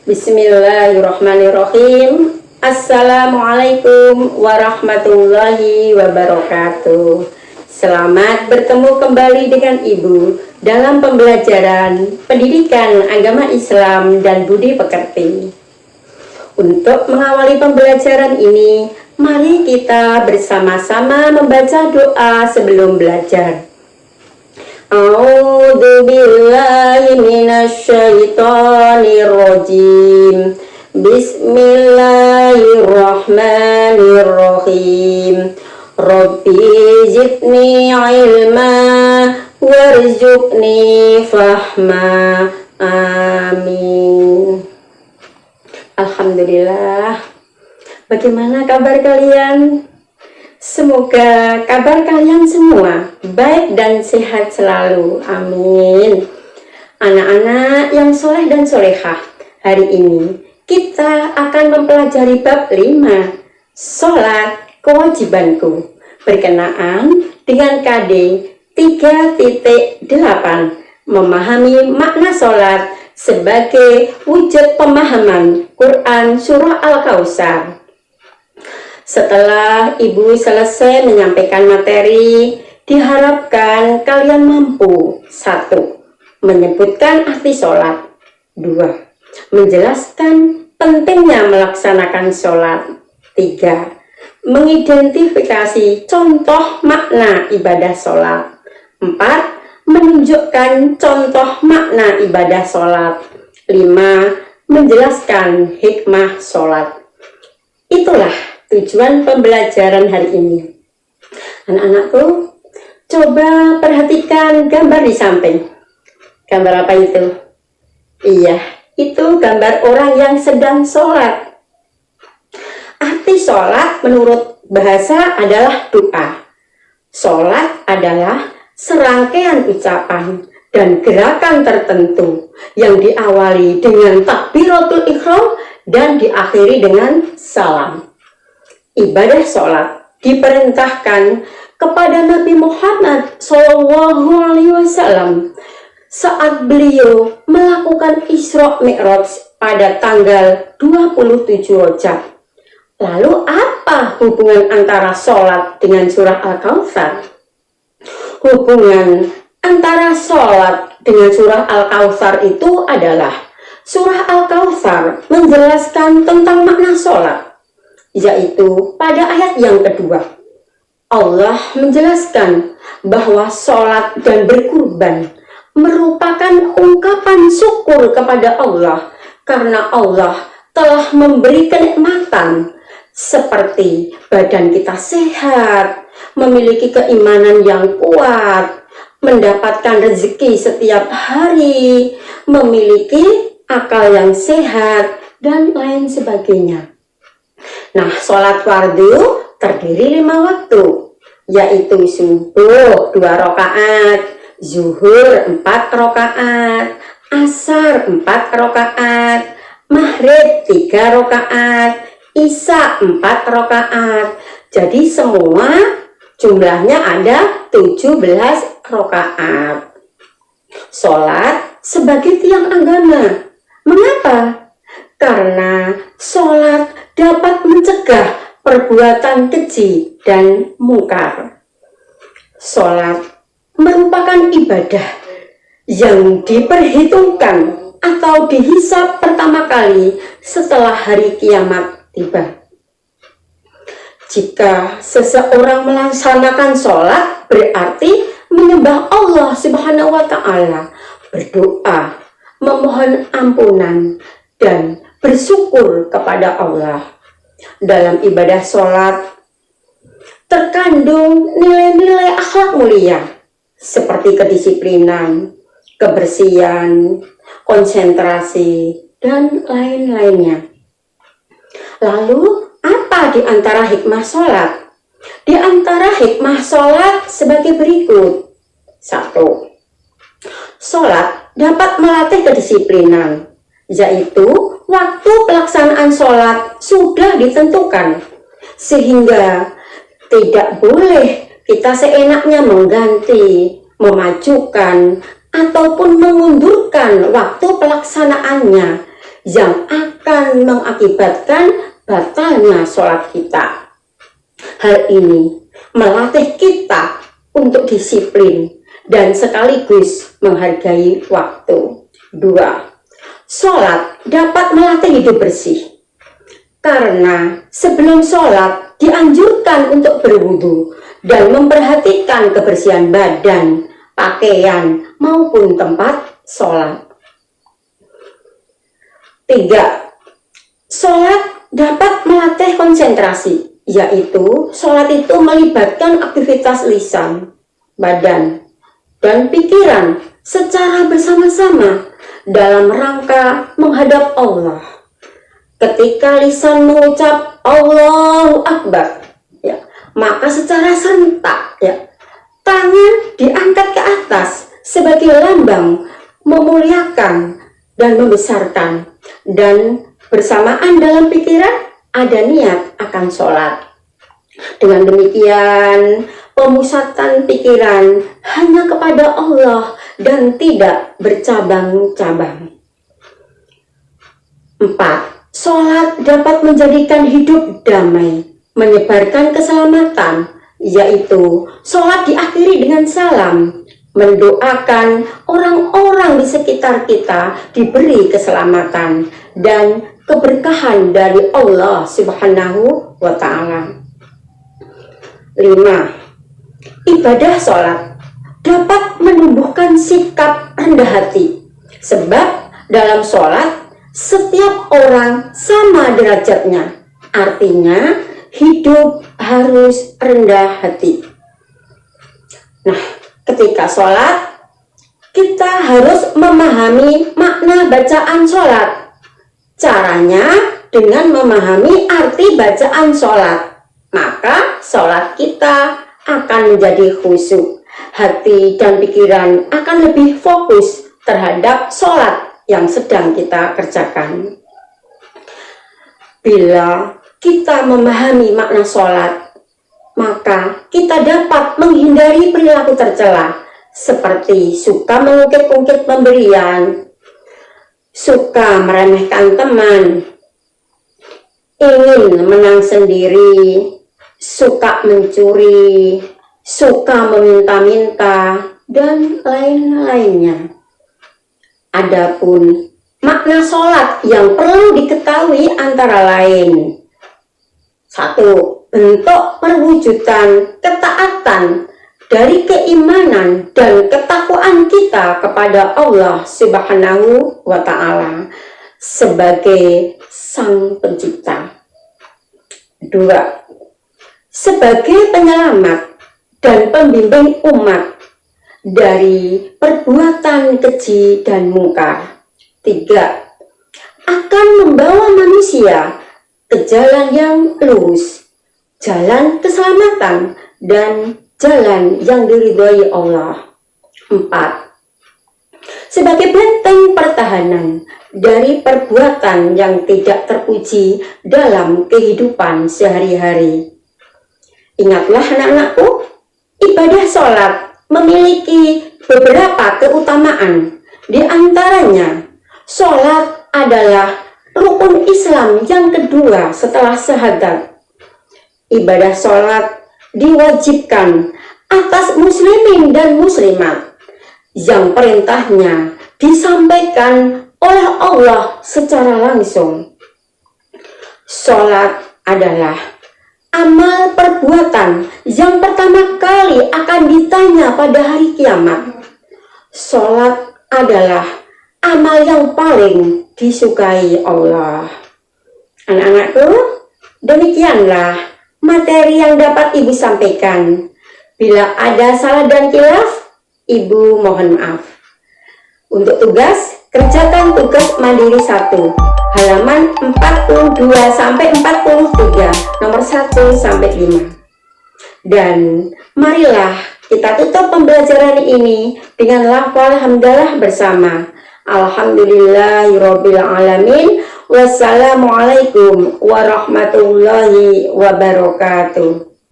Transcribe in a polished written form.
Bismillahirrahmanirrahim. Assalamualaikum warahmatullahi wabarakatuh. Selamat bertemu kembali dengan Ibu dalam pembelajaran pendidikan agama Islam dan budi pekerti. Untuk mengawali pembelajaran ini, mari kita bersama-sama membaca doa sebelum belajar. A'udzu billahi minasyaitonir rajim. Bismillahirrahmanirrahim. Rabbi zidni ilma warzuqni fahma. Amin. Alhamdulillah. Bagaimana kabar kalian? Semoga kabar kalian semua baik dan sehat selalu. Amin. Anak-anak yang soleh dan solehah, hari ini kita akan mempelajari bab 5, sholat kewajibanku, berkenaan dengan KD 3.8, memahami makna sholat sebagai wujud pemahaman Quran Surah Al-Kautsar. Setelah Ibu selesai menyampaikan materi, diharapkan kalian mampu 1. Menyebutkan arti sholat. 2. Menjelaskan pentingnya melaksanakan sholat. 3. Mengidentifikasi contoh makna ibadah sholat. 4. Menunjukkan contoh makna ibadah sholat. 5. Menjelaskan hikmah sholat. Itulah tujuan pembelajaran hari ini. Anak-anakku, coba perhatikan gambar di samping. Gambar apa itu? Iya, itu gambar orang yang sedang sholat. Arti sholat menurut bahasa adalah doa. Sholat adalah serangkaian ucapan dan gerakan tertentu yang diawali dengan takbiratul ihram dan diakhiri dengan salam. Ibadah sholat diperintahkan kepada Nabi Muhammad SAW saat beliau melakukan Isra Mi'raj pada tanggal 27 Rajab. Lalu apa hubungan antara sholat dengan surah Al-Kautsar? Hubungan antara sholat dengan surah Al-Kautsar itu adalah surah Al-Kautsar menjelaskan tentang makna sholat, yaitu pada ayat yang kedua. Allah menjelaskan bahwa sholat dan berkurban merupakan ungkapan syukur kepada Allah karena Allah telah memberi kenikmatan seperti badan kita sehat, memiliki keimanan yang kuat, mendapatkan rezeki setiap hari, memiliki akal yang sehat, dan lain sebagainya. Nah, sholat fardu terdiri 5 waktu, yaitu subuh 2 rakaat, zuhur 4 rakaat, asar 4 rakaat, maghrib 3 rakaat, isya 4 rakaat. Jadi semua jumlahnya ada 17 rakaat. Sholat sebagai tiang agama. Mengapa? Karena sholat dapat mencegah perbuatan keji dan mungkar. Sholat merupakan ibadah yang diperhitungkan atau dihisab pertama kali setelah hari kiamat tiba. Jika seseorang melaksanakan sholat, berarti menyembah Allah Subhanahu wa Ta'ala, berdoa, memohon ampunan, dan bersyukur kepada Allah. Dalam ibadah sholat terkandung nilai-nilai akhlak mulia seperti kedisiplinan, kebersihan, konsentrasi, dan lain-lainnya. Lalu, apa di antara hikmah sholat? Di antara hikmah sholat sebagai berikut. 1. Sholat dapat melatih kedisiplinan, yaitu waktu pelaksanaan sholat sudah ditentukan, sehingga tidak boleh kita seenaknya mengganti, memajukan, ataupun mengundurkan waktu pelaksanaannya yang akan mengakibatkan batalnya sholat kita. Hal ini melatih kita untuk disiplin dan sekaligus menghargai waktu. 2. Sholat dapat melatih hidup bersih. Karena sebelum sholat dianjurkan untuk berwudu dan memperhatikan kebersihan badan, pakaian, maupun tempat sholat. 3. Sholat dapat melatih konsentrasi, yaitu sholat itu melibatkan aktivitas lisan, badan, dan pikiran secara bersama-sama dalam rangka menghadap Allah. Ketika lisan mengucap Allahu Akbar, ya, maka secara serentak, ya, tangan diangkat ke atas sebagai lambang memuliakan dan membesarkan, dan bersamaan dalam pikiran ada niat akan sholat. Dengan demikian, pemusatan pikiran hanya kepada Allah dan tidak bercabang-cabang. 4. Sholat dapat menjadikan hidup damai, menyebarkan keselamatan, yaitu sholat diakhiri dengan salam, mendoakan orang-orang di sekitar kita diberi keselamatan dan keberkahan dari Allah Subhanahu wa Ta'ala. 5. Ibadah sholat dapat menumbuhkan sikap rendah hati, sebab dalam sholat setiap orang sama derajatnya. Artinya hidup harus rendah hati. Nah, ketika sholat kita harus memahami makna bacaan sholat. Caranya dengan memahami arti bacaan sholat, maka sholat kita akan menjadi khusyuk. Hati dan pikiran akan lebih fokus terhadap sholat yang sedang kita kerjakan. Bila kita memahami makna sholat, maka kita dapat menghindari perilaku tercela seperti suka mengungkit-ungkit pemberian, suka meremehkan teman, ingin menang sendiri, suka mencuri, suka meminta-minta, dan lain-lainnya. Adapun makna sholat yang perlu diketahui antara lain: 1. Bentuk perwujudan ketaatan dari keimanan dan ketakwaan kita kepada Allah Subhanahu wa Ta'ala sebagai Sang Pencipta. 2. Sebagai penyelamat dan pembimbing umat dari perbuatan keji dan mungkar. 3. Akan membawa manusia ke jalan yang lurus, jalan keselamatan, dan jalan yang diridhoi Allah. 4. Sebagai benteng pertahanan dari perbuatan yang tidak terpuji dalam kehidupan sehari-hari. Ingatlah anak-anakku, ibadah sholat memiliki beberapa keutamaan. Di antaranya, sholat adalah rukun Islam yang kedua setelah syahadat. Ibadah sholat diwajibkan atas muslimin dan muslimat yang perintahnya disampaikan oleh Allah secara langsung. Sholat adalah amal perbuatan yang pertama kali akan ditanya pada hari kiamat. Sholat adalah amal yang paling disukai Allah. Anak-anakku, demikianlah materi yang dapat Ibu sampaikan. Bila ada salah dan khilaf, Ibu mohon maaf. Untuk tugas, kerjakan tugas mandiri 1, halaman 42-43, nomor 1-5. Dan marilah kita tutup pembelajaran ini dengan lafal hamdalah bersama. Alhamdulillahirabbil alamin. Wassalamualaikum warahmatullahi wabarakatuh.